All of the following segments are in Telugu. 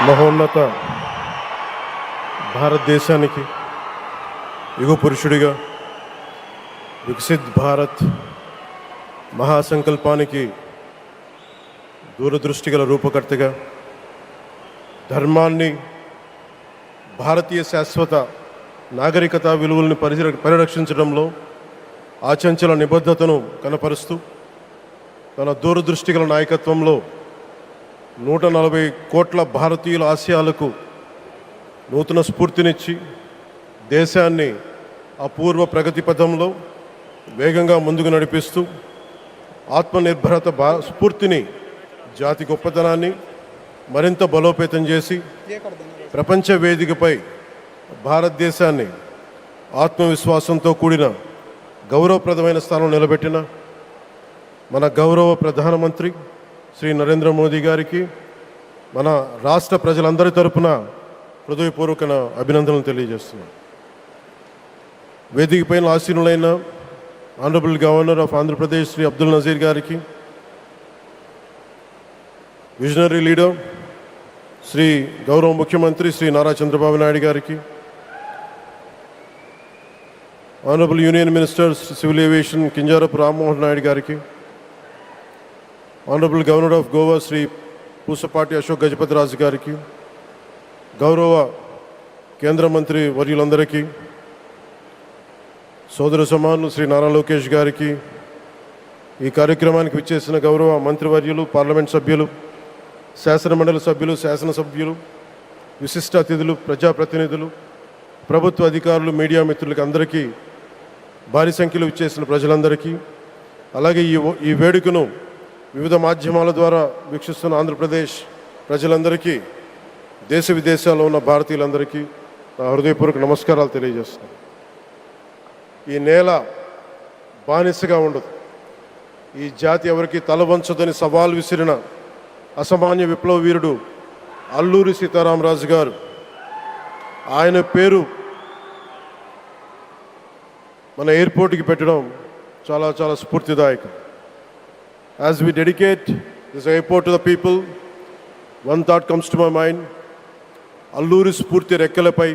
మహోన్నత భారతదేశానికి యుగ పురుషుడిగా వికసిత్ భారత్ మహాసంకల్పానికి దూరదృష్టి గల రూపకర్తగా ధర్మాన్ని, భారతీయ శాశ్వత నాగరికత విలువలను పరిరక్షించడంలో ఆచంచల నిబద్ధతను కనపరుస్తూ తన దూరదృష్టి గల నాయకత్వంలో 140 కోట్ల భారతీయుల ఆశయాలకు నూతన స్ఫూర్తినిచ్చి దేశాన్ని అపూర్వ ప్రగతి పథంలో వేగంగా ముందుకు నడిపిస్తూ ఆత్మనిర్భరత స్ఫూర్తిని, జాతి గొప్పతనాన్ని మరింత బలోపేతం చేసి ప్రపంచ వేదికపై భారతదేశాన్ని ఆత్మవిశ్వాసంతో కూడిన గౌరవప్రదమైన స్థానం నిలబెట్టిన మన గౌరవ ప్రధానమంత్రి శ్రీ నరేంద్ర మోదీ గారికి మన రాష్ట్ర ప్రజలందరి తరపున హృదయపూర్వక అభినందనలు తెలియజేస్తున్నాను. వేదిక పైన ఆసీనులైన honourable governor of Andhra Pradesh Shri Abdul Nazir గారికి, విజనరీ లీడర్ శ్రీ గౌరవ ముఖ్యమంత్రి శ్రీ నారా చంద్రబాబు నాయుడు గారికి, honourable union minister civil aviation Kinjarapu Rammohan Naidu గారికి, honourable governor of Goa Shri Pusapati Ashok Gajapati Raju గారికి, గౌరవ కేంద్ర మంత్రి వర్యులందరికీ, సోదర సమానులు శ్రీ నారా లోకేష్ గారికి, ఈ కార్యక్రమానికి విచ్చేసిన గౌరవ మంత్రివర్యులు, పార్లమెంట్ సభ్యులు, శాసనమండలి సభ్యులు, శాసనసభ్యులు, విశిష్ట అతిథులు, ప్రజాప్రతినిధులు, ప్రభుత్వ అధికారులు, మీడియా మిత్రులకి అందరికీ, భారీ సంఖ్యలో విచ్చేసిన ప్రజలందరికీ, అలాగే ఈ వేడుకను వివిధ మాధ్యమాల ద్వారా వీక్షిస్తున్న ఆంధ్రప్రదేశ్ ప్రజలందరికీ, దేశ విదేశాల్లో ఉన్న భారతీయులందరికీ నా హృదయపూర్వక నమస్కారాలు తెలియజేస్తున్నాను. ఈ నేల బానిసగా ఉండదు, ఈ జాతి ఎవరికి తల వంచదని సవాల్ విసిరిన అసామాన్య విప్లవ వీరుడు అల్లూరి సీతారామరాజు గారు. ఆయన పేరు మన ఎయిర్పోర్ట్కి పెట్టడం చాలా చాలా స్ఫూర్తిదాయకం. As we dedicate this airport to the people, one thought comes to my mind: Alluri స్ఫూర్తి రెక్కలపై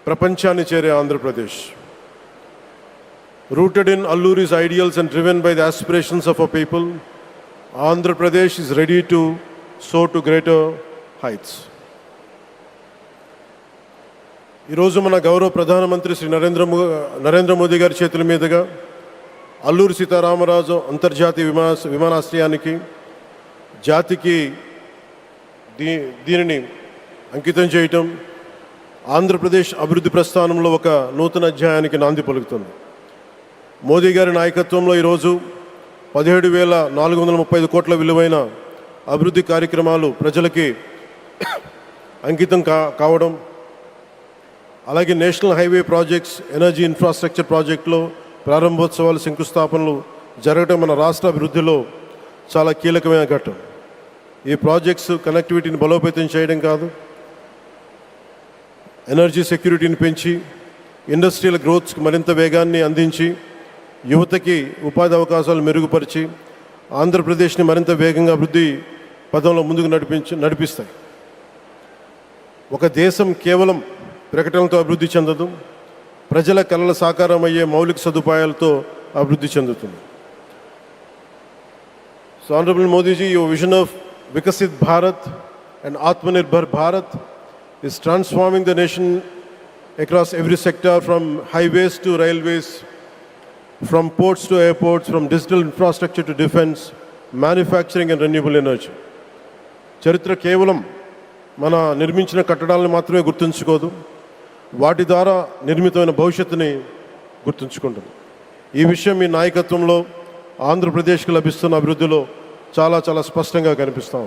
ప్రపంచాన్ని చేరే Andhra Pradesh. Rooted in Alluri's ideals and driven by the aspirations of our people, Andhra Pradesh is ready to soar to greater heights. ఈరోజు మన గౌరవ ప్రధానమంత్రి శ్రీ నరేంద్ర మోదీ గారి చేతుల మీదుగా అల్లూరి సీతారామరాజు అంతర్జాతీయ విమానాశ్రయానికి, జాతికి దీనిని అంకితం చేయటం ఆంధ్రప్రదేశ్ అభివృద్ధి ప్రస్థానంలో ఒక నూతన అధ్యాయానికి నాంది పలుకుతుంది. మోదీ గారి నాయకత్వంలో ఈరోజు 17,435 కోట్ల విలువైన అభివృద్ధి కార్యక్రమాలు ప్రజలకి అంకితం కావడం, అలాగే national highway projects, energy infrastructure ప్రాజెక్టులో ప్రారంభోత్సవాలు, శంకుస్థాపనలు జరగడం మన రాష్ట్ర అభివృద్ధిలో చాలా కీలకమైన ఘట్టం. ఈ ప్రాజెక్ట్స్ కనెక్టివిటీని బలోపేతం చేయడం కాదు, ఎనర్జీ సెక్యూరిటీని పెంచి ఇండస్ట్రియల్ గ్రోత్స్కి మరింత వేగాన్ని అందించి యువతకి ఉపాధి అవకాశాలు మెరుగుపరిచి ఆంధ్రప్రదేశ్ని మరింత వేగంగా అభివృద్ధి పదంలో ముందుకు నడిపిస్తాయి. ఒక దేశం కేవలం ప్రకటనలతో అభివృద్ధి చెందదు, ప్రజల కళల సాకారం అయ్యే మౌలిక సదుపాయాలతో అభివృద్ధి చెందుతుంది. So honourable Modiji, your vision of Viksit Bharat and Atmanirbhar Bharat is transforming the nation across every sector, from highways to railways, from ports to airports, from digital infrastructure to defense, manufacturing and renewable energy. చరిత్ర కేవలం మన నిర్మించిన కట్టడాలను మాత్రమే గుర్తుంచుకోదు, వాటి ద్వారా నిర్మితమైన భవిష్యత్తుని గుర్తుంచుకుంటుంది. ఈ విషయం మీ నాయకత్వంలో ఆంధ్రప్రదేశ్కి లభిస్తున్న అభివృద్ధిలో చాలా చాలా స్పష్టంగా కనిపిస్తాం.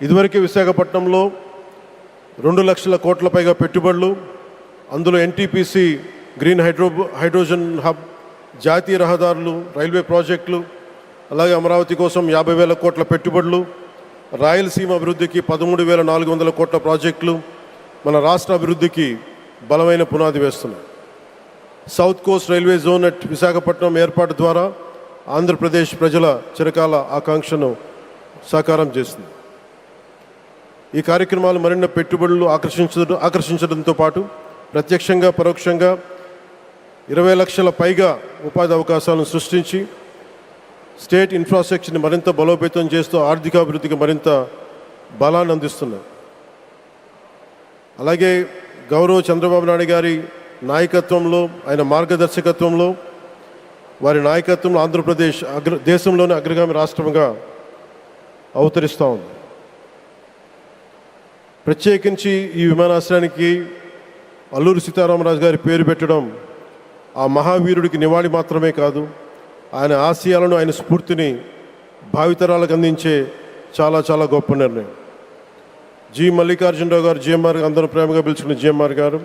ఇదివరకే విశాఖపట్నంలో 2 లక్షల కోట్ల పైగా పెట్టుబడులు, అందులో ఎన్టీపీసీ గ్రీన్ హైడ్రోజన్ హబ్, జాతీయ రహదారులు, రైల్వే ప్రాజెక్టులు, అలాగే అమరావతి కోసం 50,000 కోట్ల పెట్టుబడులు, రాయలసీమ అభివృద్ధికి 13,400 కోట్ల ప్రాజెక్టులు, మన రాష్ట్ర అభివృద్ధికి బలమైన పునాది వేస్తున్నాయి. South Coast railway zone at Visakhapatnam ఏర్పాటు ద్వారా ఆంధ్రప్రదేశ్ ప్రజల చిరకాల ఆకాంక్షను సాకారం చేస్తుంది. ఈ కార్యక్రమాలు మరిన్ని పెట్టుబడులు ఆకర్షించడంతో పాటు ప్రత్యక్షంగా పరోక్షంగా 20 లక్షల పైగా ఉపాధి అవకాశాలను సృష్టించి స్టేట్ ఇన్ఫ్రాస్ట్రక్చర్ని మరింత బలోపేతం చేస్తూ ఆర్థికాభివృద్ధికి మరింత బలాన్ని అందిస్తున్నాయి. అలాగే గౌరవ చంద్రబాబు నాయుడు గారి నాయకత్వంలో, ఆయన మార్గదర్శకత్వంలో, వారి నాయకత్వంలో ఆంధ్రప్రదేశ్ దేశంలోని అగ్రగామి రాష్ట్రంగా అవతరిస్తూ ఉంది. ప్రత్యేకించి ఈ విమానాశ్రయానికి అల్లూరి సీతారామరాజు గారి పేరు పెట్టడం ఆ మహావీరుడికి నివాళి మాత్రమే కాదు, ఆయన ఆశయాలను, ఆయన స్ఫూర్తిని భావితరాలకు అందించే చాలా చాలా గొప్ప నిర్ణయం. జి మల్లికార్జునరావు గారు, జిఎంఆర్, అందరూ ప్రేమగా పిలుచుకున్న జిఎంఆర్ గారు,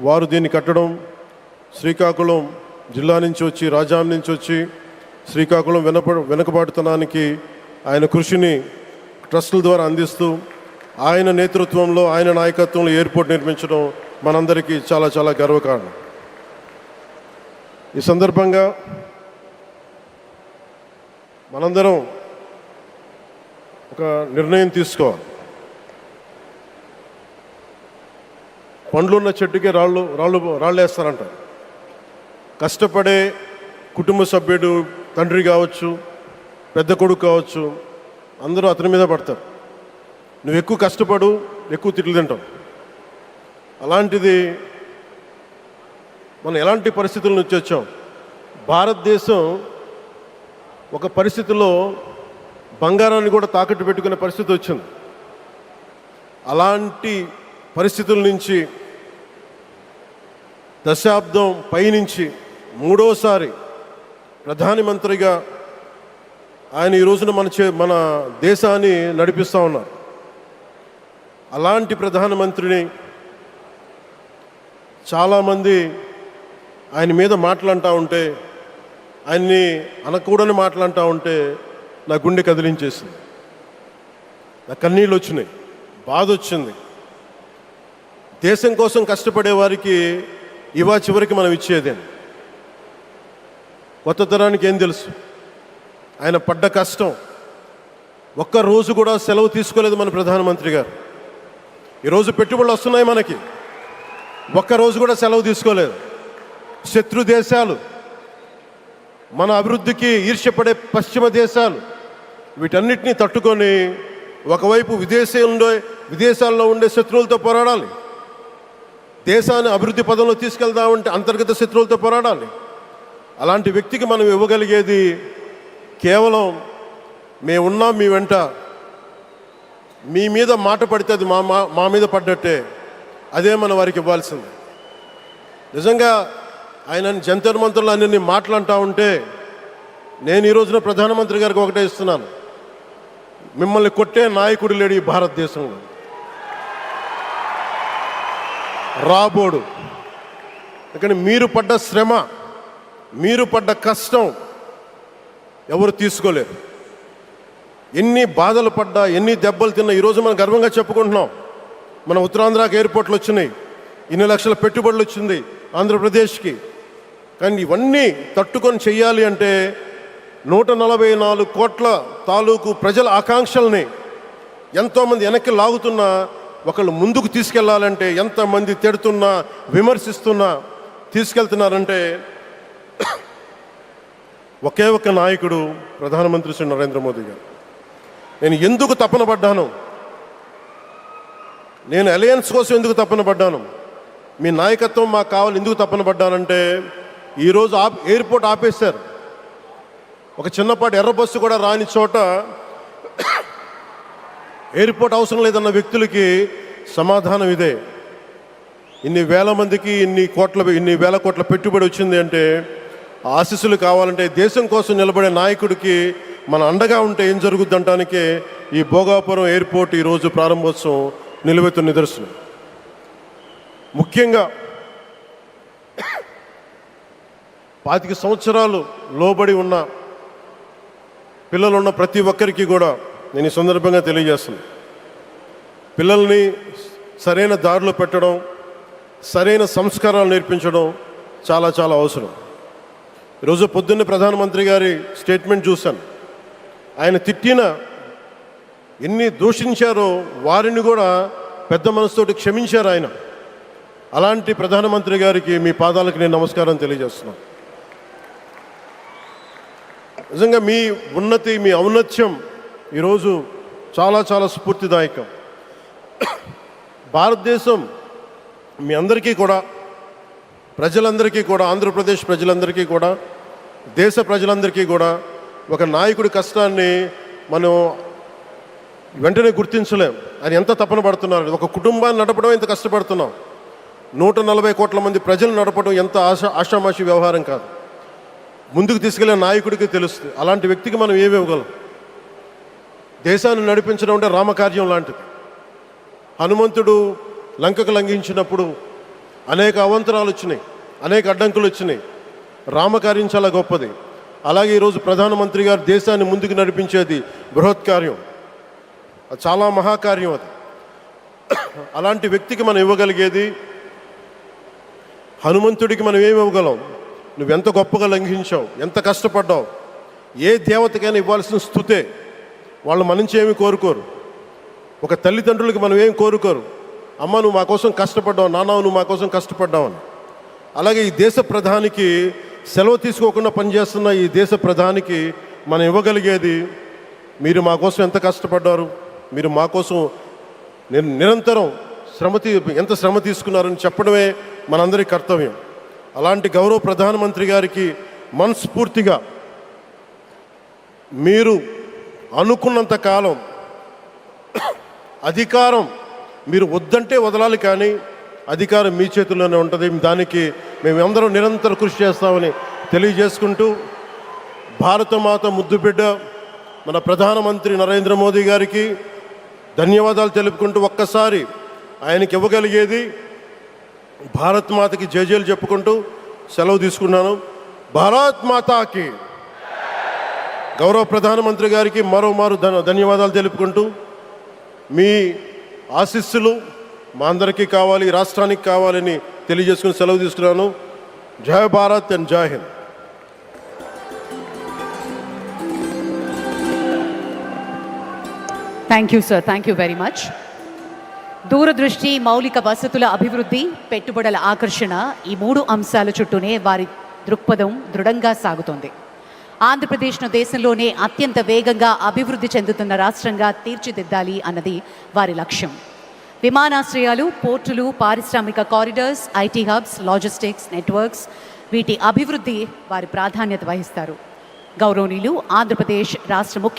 వారు దీన్ని కట్టడం శ్రీకాకుళం జిల్లా నుంచి వచ్చి, రాజాం నుంచి వచ్చి శ్రీకాకుళం వెనుకబాటుతనానికి ఆయన కృషిని ట్రస్టుల ద్వారా అందిస్తూ ఆయన నేతృత్వంలో, ఆయన నాయకత్వంలో ఎయిర్పోర్ట్ నిర్మించడం మనందరికీ చాలా చాలా గర్వకారణం. ఈ సందర్భంగా మనందరం ఒక నిర్ణయం తీసుకోవాలి. పండ్లున్న చెట్టుకే రాళ్ళు వేస్తారంట. కష్టపడే కుటుంబ సభ్యుడు, తండ్రి కావచ్చు, పెద్ద కొడుకు కావచ్చు, అందరూ అతని మీద పడతారు. నువ్వు ఎక్కువ కష్టపడు, ఎక్కువ తిట్లు తింటావు. అలాంటిది మనం ఎలాంటి పరిస్థితుల నుంచి వచ్చాం? భారతదేశం ఒక పరిస్థితిలో బంగారాన్ని కూడా తాకట్టు పెట్టుకునే పరిస్థితి వచ్చింది. అలాంటి పరిస్థితుల నుంచి దశాబ్దం పైనుంచి మూడోసారి ప్రధానమంత్రిగా ఆయన ఈ రోజున మన దేశాన్ని నడిపిస్తూ ఉన్నారు. అలాంటి ప్రధానమంత్రిని చాలామంది ఆయన మీద మాట్లాడుతూ ఉంటే, ఆయన్ని అనకూడని మాట్లాడుతూ ఉంటే నా గుండె కదిలించేసింది, నా కన్నీళ్ళు వచ్చినాయి, బాధ వచ్చింది. దేశం కోసం కష్టపడే వారికి ఇవా చివరికి మనం ఇచ్చేదే. కొత్త తరానికి ఏం తెలుసు? ఆయన పడ్డ కష్టం. ఒక్కరోజు కూడా సెలవు తీసుకోలేదు మన ప్రధానమంత్రి గారు. ఈరోజు పెట్టుబడులు వస్తున్నాయి మనకి, ఒక్కరోజు కూడా సెలవు తీసుకోలేదు. శత్రు దేశాలు, మన అభివృద్ధికి ఈర్ష్యపడే పశ్చిమ దేశాలు, వీటన్నిటినీ తట్టుకొని ఒకవైపు విదేశాల్లో ఉండే శత్రువులతో పోరాడాలి, దేశాన్ని అభివృద్ధి పదంలో తీసుకెళ్దామంటే అంతర్గత శత్రువులతో పోరాడాలి. అలాంటి వ్యక్తికి మనం ఇవ్వగలిగేది కేవలం మేమున్నాం మీ వెంట, మీ మీద మాట పడితే అది మా మీద పడ్డట్టే, అదే మనం వారికి ఇవ్వాల్సింది. నిజంగా ఆయన జంతర్ మంత్రులు అన్ని మాట్లాడుతూ ఉంటే నేను ఈ రోజున ప్రధానమంత్రి గారికి ఒకటే ఇస్తున్నాను, మిమ్మల్ని కొట్టే నాయకుడు లేడు ఈ భారతదేశంలో, రాబోడు. కానీ మీరు పడ్డ శ్రమ, మీరు పడ్డ కష్టం ఎవరు తీసుకోలేరు. ఎన్ని బాధలు పడ్డా, ఎన్ని దెబ్బలు తిన్నా ఈరోజు మనం గర్వంగా చెప్పుకుంటున్నాం. మన ఉత్తరాంధ్రకి ఎయిర్పోర్ట్లు వచ్చినాయి, ఇన్ని లక్షల పెట్టుబడులు వచ్చింది ఆంధ్రప్రదేశ్కి. కానీ ఇవన్నీ తట్టుకొని చెయ్యాలి అంటే 144 కోట్ల తాలూకు ప్రజల ఆకాంక్షల్ని ఎంతోమంది వెనక్కి లాగుతున్నా, ఒకళ్ళు ముందుకు తీసుకెళ్లాలంటే ఎంతమంది తిడుతున్నా, విమర్శిస్తున్నా తీసుకెళ్తున్నారంటే ఒకే ఒక్క నాయకుడు ప్రధానమంత్రి శ్రీ నరేంద్ర మోదీ గారు. నేను ఎందుకు తపన పడ్డాను, నేను అలయన్స్ కోసం ఎందుకు తపన పడ్డాను, మీ నాయకత్వం మాకు కావాలి ఎందుకు తపన పడ్డానంటే, ఈరోజు ఎయిర్పోర్ట్ ఆపేశారు. ఒక చిన్నపాటి ఎర్ర బస్సు కూడా రాని చోట ఎయిర్పోర్ట్ అవసరం లేదన్న వ్యక్తులకి సమాధానం ఇదే. ఇన్ని వేల మందికి ఇన్ని వేల కోట్ల పెట్టుబడి వచ్చింది అంటే ఆశీస్సులు కావాలంటే, దేశం కోసం నిలబడే నాయకుడికి మన అండగా ఉంటే ఏం జరుగుద్ది అంటానికే ఈ భోగాపురం ఎయిర్పోర్ట్ ఈరోజు ప్రారంభోత్సవం నిలువెత్తు నిదర్శనం. ముఖ్యంగా 25 సంవత్సరాలు లోబడి ఉన్న పిల్లలున్న ప్రతి ఒక్కరికి కూడా నేను ఈ సందర్భంగా తెలియజేస్తున్నాను, పిల్లల్ని సరైన దారిలో పెట్టడం, సరైన సంస్కారాలు నేర్పించడం చాలా చాలా అవసరం. ఈరోజు పొద్దున్నే ప్రధానమంత్రి గారి స్టేట్మెంట్ చూశాను. ఆయన తిట్టిన ఎన్ని దూషించారో వారిని కూడా పెద్ద మనసుతోటి క్షమించారు ఆయన. అలాంటి ప్రధానమంత్రి గారికి మీ పాదాలకు నేను నమస్కారం తెలియజేస్తున్నాను. నిజంగా మీ ఉన్నతి, మీ ఔన్నత్యం ఈరోజు చాలా చాలా స్ఫూర్తిదాయకం. భారతదేశం మీ అందరికీ కూడా, ప్రజలందరికీ కూడా, ఆంధ్రప్రదేశ్ ప్రజలందరికీ కూడా, దేశ ప్రజలందరికీ కూడా ఒక నాయకుడి కష్టాన్ని మనం వెంటనే గుర్తించలేం. ఆయన ఎంత తపన పడుతున్నారు. ఒక కుటుంబాన్ని నడపడం ఎంత కష్టపడుతున్నాం. 140 కోట్ల మంది ప్రజలు నడపడం ఎంత ఆషామాషి వ్యవహారం కాదు. ముందుకు తీసుకెళ్లే నాయకుడికి తెలుస్తుంది. అలాంటి వ్యక్తికి మనం ఏమి ఇవ్వగలం? దేశాన్ని నడిపించడం అంటే రామకార్యం లాంటిది. హనుమంతుడు లంకకు లంఘించినప్పుడు అనేక అవంతరాలు వచ్చినాయి, అనేక అడ్డంకులు వచ్చినాయి. రామకార్యం చాలా గొప్పది. అలాగే ఈరోజు ప్రధానమంత్రి గారు దేశాన్ని ముందుకు నడిపించేది బృహత్కార్యం, అది చాలా మహాకార్యం. అది అలాంటి వ్యక్తికి మనం ఇవ్వగలిగేది, హనుమంతుడికి మనం ఏమి ఇవ్వగలం? నువ్వెంత గొప్పగా లంఘించావు, ఎంత కష్టపడ్డావు. ఏ దేవతకైనా ఇవ్వాల్సిన స్తుతే. వాళ్ళు మన నుంచి ఏమి కోరుకోరు. ఒక తల్లిదండ్రులకి మనం ఏం కోరుకోరు. అమ్మ నువ్వు మా కోసం కష్టపడ్డావు, నాన్న నువ్వు మా కోసం కష్టపడ్డావు అని. అలాగే ఈ దేశ ప్రధానికి, సెలవు తీసుకోకుండా పనిచేస్తున్న ఈ దేశ ప్రధానికి మనం ఇవ్వగలిగేది, మీరు మా కోసం ఎంత కష్టపడ్డారు, మీరు మా కోసం నిరంతరం ఎంత శ్రమ తీసుకున్నారని చెప్పడమే మనందరి కర్తవ్యం. అలాంటి గౌరవ ప్రధానమంత్రి గారికి మనస్ఫూర్తిగా మీరు అనుకున్నంత కాలం అధికారం మీరు వద్దంటే వదలాలి, కానీ అధికారం మీ చేతుల్లోనే ఉంటుంది. దానికి మేమందరం నిరంతరం కృషి చేస్తామని తెలియజేసుకుంటూ, భారతమాత ముద్దుబిడ్డ మన ప్రధానమంత్రి నరేంద్ర మోదీ గారికి ధన్యవాదాలు తెలుపుకుంటూ, ఒక్కసారి ఆయనకి ఇవ్వగలిగేది భారత్ మాతకి జయజయలు చెప్పుకుంటూ సెలవు తీసుకున్నాను. భారత్ మాతాకి. గౌరవ ప్రధానమంత్రి గారికి మరోమారు ధన్యవాదాలు తెలుపుకుంటూ, మీ ఆశీస్సులు మా అందరికీ కావాలి, రాష్ట్రానికి కావాలని తెలియజేసుకుని సెలవు తీసుకున్నాను. జై భారత్ అండ్ జై Hind. Thank you sir, thank you very much. దూరదృష్టి, మౌలిక వసతుల అభివృద్ధి, పెట్టుబడుల ఆకర్షణ, ఈ 3 అంశాల చుట్టూనే వారి దృక్పథం దృఢంగా సాగుతోంది. ఆంధ్రప్రదేశ్ను దేశంలోనే అత్యంత వేగంగా అభివృద్ధి చెందుతున్న రాష్ట్రంగా తీర్చిదిద్దాలి అన్నది వారి లక్ష్యం. విమానాశ్రయాలు, పోర్టులు, పారిశ్రామిక corridors, IT hubs, logistics networks, వీటి అభివృద్ధి వారి ప్రాధాన్యత వహిస్తారు. గౌరవనీయులు ఆంధ్రప్రదేశ్ రాష్ట్ర